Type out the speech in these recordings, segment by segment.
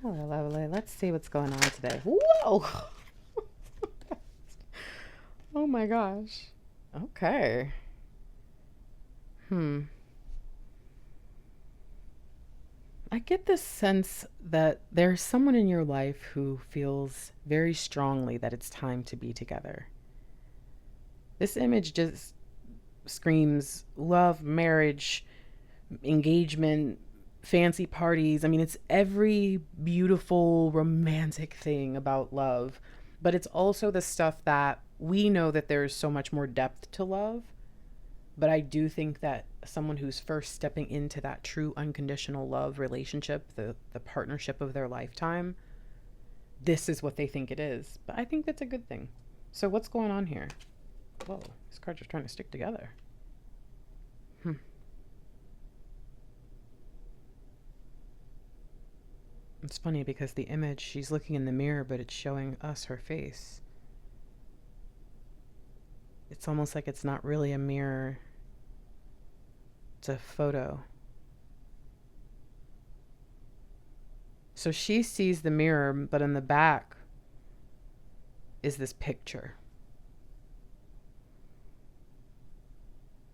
Hello, lovely. Let's see what's going on today. Whoa! Oh my gosh. Okay. Hmm. I get this sense that there's someone in your life who feels very strongly that it's time to be together. This image just screams love, marriage, engagement, fancy parties. I mean, it's every beautiful, romantic thing about love, but it's also the stuff that we know that there's so much more depth to love. But I do think that someone who's first stepping into that true unconditional love relationship, the partnership of their lifetime, this is what they think it is. But I think that's a good thing. So what's going on here? Whoa, these cards are trying to stick together. Hmm. It's funny because the image, she's looking in the mirror, but it's showing us her face. It's almost like it's not really a mirror. It's a photo. So she sees the mirror, but in the back is this picture.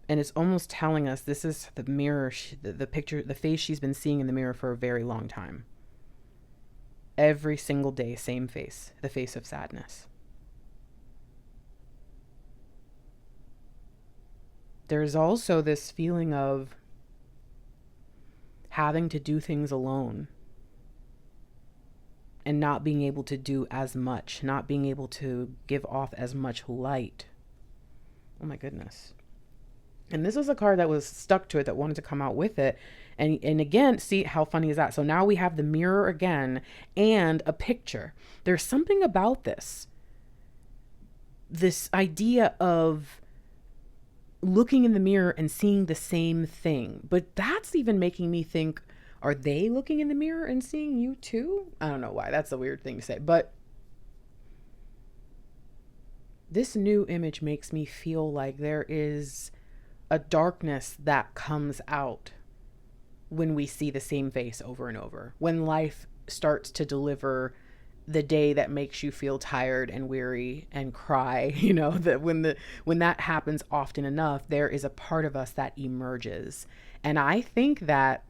And it's almost telling us this is the mirror, the picture, the face she's been seeing in the mirror for a very long time. Every single day, same face, the face of sadness. There's also this feeling of having to do things alone and not being able to do as much, not being able to give off as much light. Oh my goodness. And this is a card that was stuck to it, that wanted to come out with it. And again, see how funny is that? So now we have the mirror again and a picture. There's something about this idea of looking in the mirror and seeing the same thing. But that's even making me think, are they looking in the mirror and seeing you too? I don't know why. That's a weird thing to say. But this new image makes me feel like there is a darkness that comes out when we see the same face over and over. When life starts to deliver the day that makes you feel tired and weary and cry, that when that happens often enough, there is a part of us that emerges. And I think that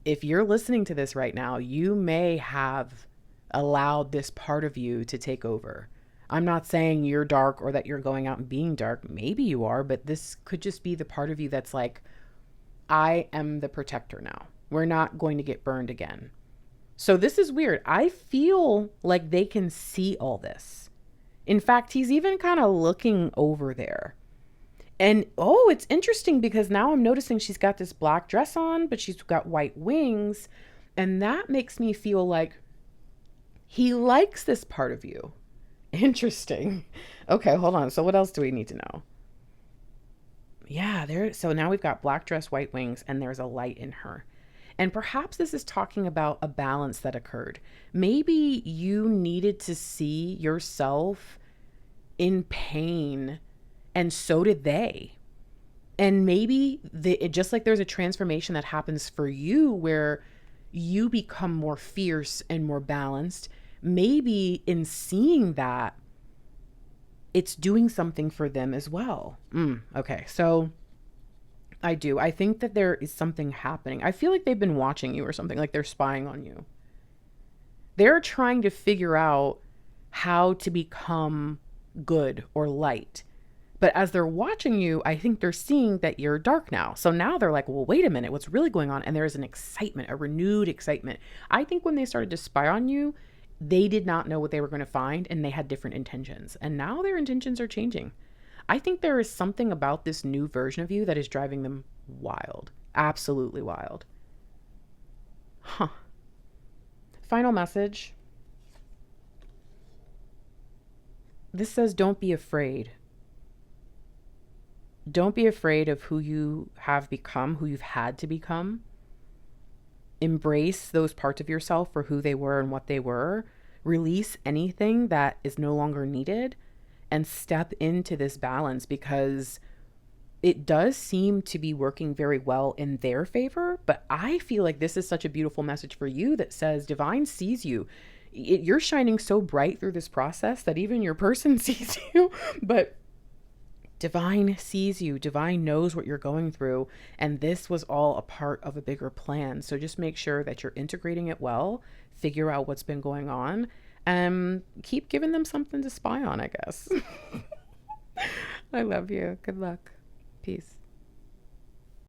if you're listening to this right now, you may have allowed this part of you to take over. I'm not saying you're dark or that you're going out and being dark. Maybe you are, but this could just be the part of you that's like, I am the protector now. We're not going to get burned again. So this is weird. I feel like they can see all this. In fact, he's even kind of looking over there. And it's interesting because now I'm noticing she's got this black dress on, but she's got white wings. And that makes me feel like he likes this part of you. Interesting. Okay, hold on. So what else do we need to know? Yeah, so now we've got black dress, white wings, and there's a light in her. And perhaps this is talking about a balance that occurred. Maybe you needed to see yourself in pain, and so did they. And maybe just like there's a transformation that happens for you where you become more fierce and more balanced, maybe in seeing that, it's doing something for them as well. Okay, so I think that there is something happening. I feel like they've been watching you or something, like they're spying on you. They're trying to figure out how to become good or light. But as they're watching you, I think they're seeing that you're dark now. So now they're like, well, wait a minute, what's really going on? And there's an excitement, a renewed excitement. I think when they started to spy on you, they did not know what they were going to find, and they had different intentions. And now their intentions are changing. I think there is something about this new version of you that is driving them wild. Absolutely wild. Huh. Final message. This says, don't be afraid. Don't be afraid of who you have become, who you've had to become. Embrace those parts of yourself for who they were and what they were. Release anything that is no longer needed and step into this balance, because it does seem to be working very well in their favor. But I feel like this is such a beautiful message for you that says divine sees you. You're shining so bright through this process that even your person sees you. But divine sees you, divine knows what you're going through, and this was all a part of a bigger plan. So just make sure that you're integrating it well, figure out what's been going on, and keep giving them something to spy on, I guess. I love you. Good luck. Peace.